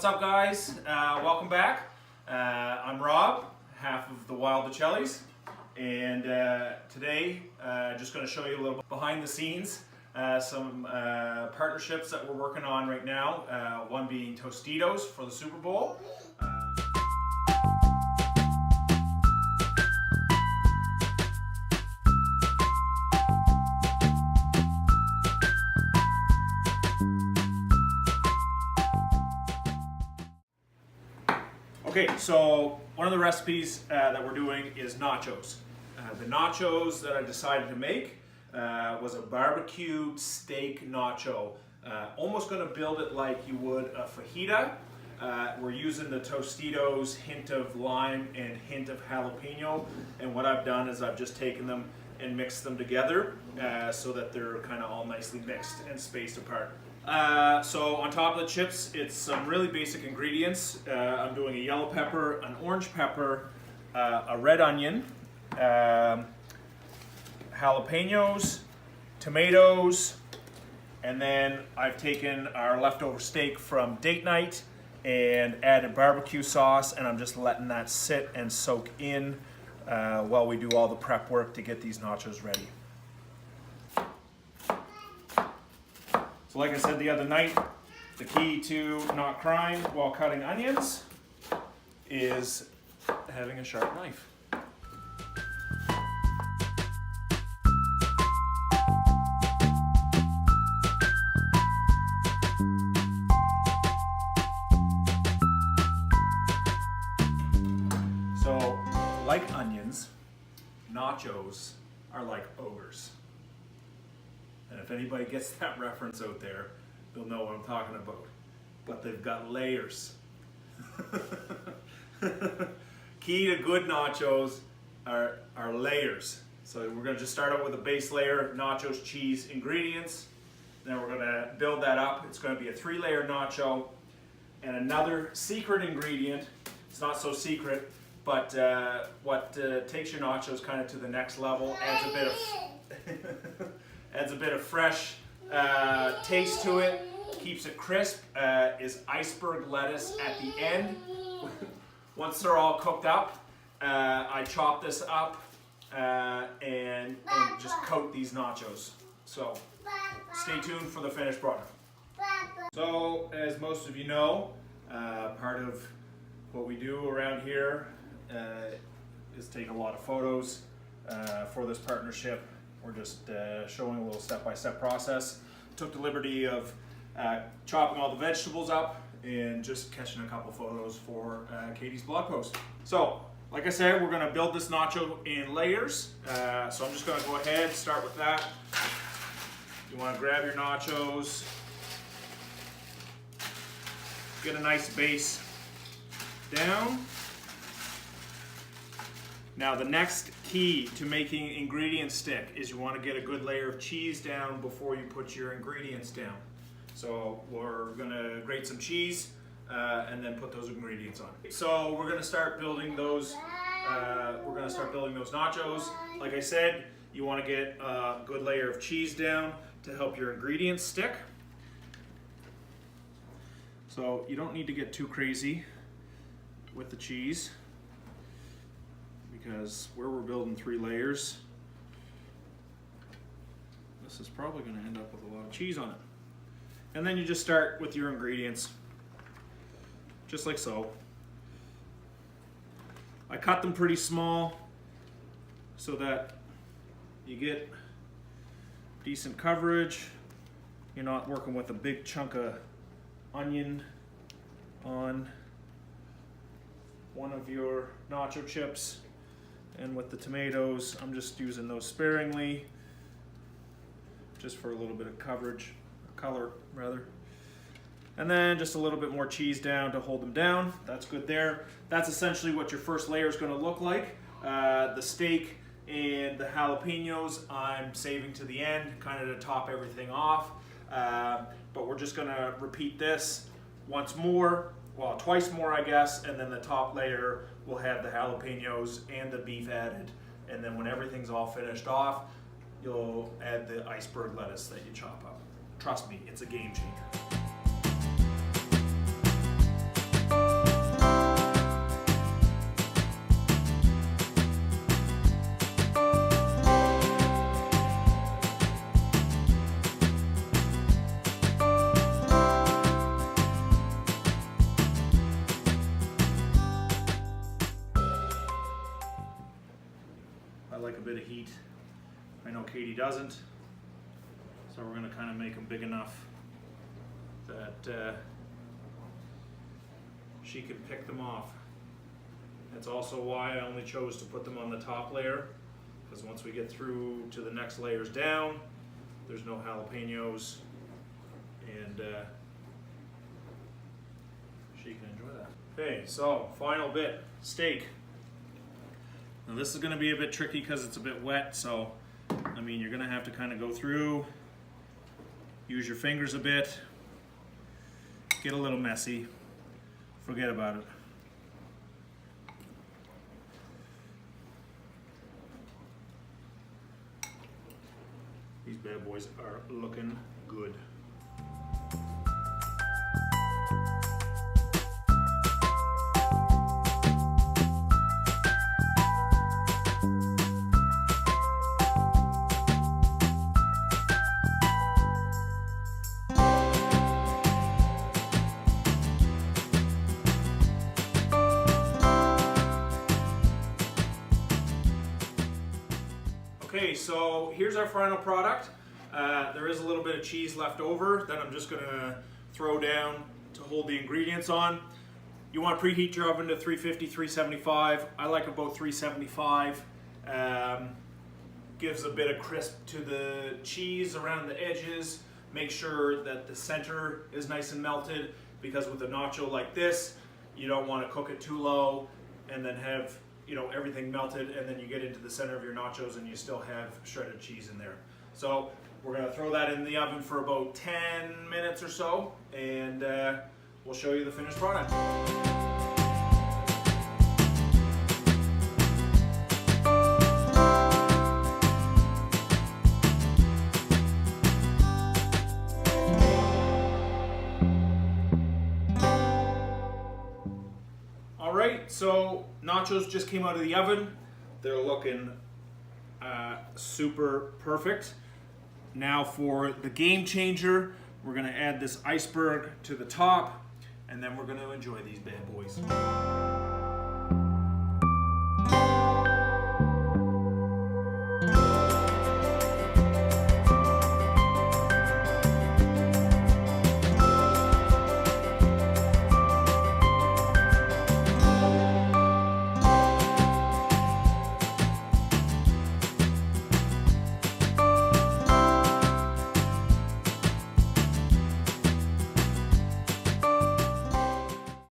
What's up, guys? Welcome back. I'm Rob, half of the Wild Decoelis, and today just going to show you a little bit behind the scenes, some partnerships that we're working on right now. One being Tostitos for the Super Bowl. Okay, so one of the recipes that we're doing is nachos. The nachos that I decided to make was a barbecued steak nacho. Almost going to build it like you would a fajita. We're using the Tostitos, hint of lime and hint of jalapeno. And what I've done is I've just taken them and mixed them together so that they're kind of all nicely mixed and spaced apart. So on top of the chips, it's some really basic ingredients. I'm doing a yellow pepper, an orange pepper, a red onion, jalapenos, tomatoes, and then I've taken our leftover steak from date night and added barbecue sauce, and I'm just letting that sit and soak in while we do all the prep work to get these nachos ready. So like I said the other night, the key to not crying while cutting onions is having a sharp knife. So, like onions, nachos are like ogres. And if anybody gets that reference out there, they'll know what I'm talking about. But they've got layers. Key to good nachos are layers. So we're going to just start out with a base layer, nachos, cheese, ingredients. Then we're going to build that up. It's going to be a 3-layer nacho. And another secret ingredient, it's not so secret, but what takes your nachos kind of to the next level, adds a bit of adds a bit of fresh taste to it, keeps it crisp, is iceberg lettuce at the end. Once they're all cooked up, I chop this up and just coat these nachos. So stay tuned for the finished product. So as most of you know, part of what we do around here is take a lot of photos for this partnership. We're just showing a little step-by-step process. Took the liberty of chopping all the vegetables up and just catching a couple photos for Katie's blog post. So, like I said, we're going to build this nacho in layers. So I'm just going to go ahead, start with that. You want to grab your nachos, get a nice base down. Now the next key to making ingredients stick is you want to get a good layer of cheese down before you put your ingredients down. So we're going to grate some cheese and then put those ingredients on. So we're going to start building those. Nachos. Like I said, you want to get a good layer of cheese down to help your ingredients stick. So you don't need to get too crazy with the cheese, because where we're building 3 layers, this is probably going to end up with a lot of cheese on it. And then you just start with your ingredients, just like so. I cut them pretty small so that you get decent coverage. You're not working with a big chunk of onion on one of your nacho chips. And with the tomatoes, I'm just using those sparingly, just for a little bit of coverage, color rather. And then just a little bit more cheese down to hold them down. That's good there. That's essentially what your first layer is going to look like. The steak and the jalapenos I'm saving to the end, kind of to top everything off. But we're just going to repeat this once more. Well, twice more, I guess, and then the top layer will have the jalapenos and the beef added. And then when everything's all finished off, you'll add the iceberg lettuce that you chop up. Trust me, it's a game changer. like a bit of heat. I know Katie doesn't. So we're gonna kind of make them big enough that she can pick them off. That's also why I only chose to put them on the top layer, because once we get through to the next layers down, there's no jalapenos, and she can enjoy that. Okay, so final bit, steak. Now this is going to be a bit tricky because it's a bit wet, so I mean you're going to have to kind of go through, use your fingers a bit, get a little messy, forget about it. These bad boys are looking good. Okay, so here's our final product. There is a little bit of cheese left over that I'm just gonna throw down to hold the ingredients on. You want to preheat your oven to 350, 375. I like about 375. Gives a bit of crisp to the cheese around the edges. Make sure that the center is nice and melted, because with a nacho like this, you don't want to cook it too low and then have everything melted, and then you get into the center of your nachos and you still have shredded cheese in there. So we're going to throw that in the oven for about 10 minutes or so, and we'll show you the finished product. Alright, so nachos just came out of the oven. They're looking super perfect. Now for the game changer, we're going to add this iceberg to the top, and then we're going to enjoy these bad boys.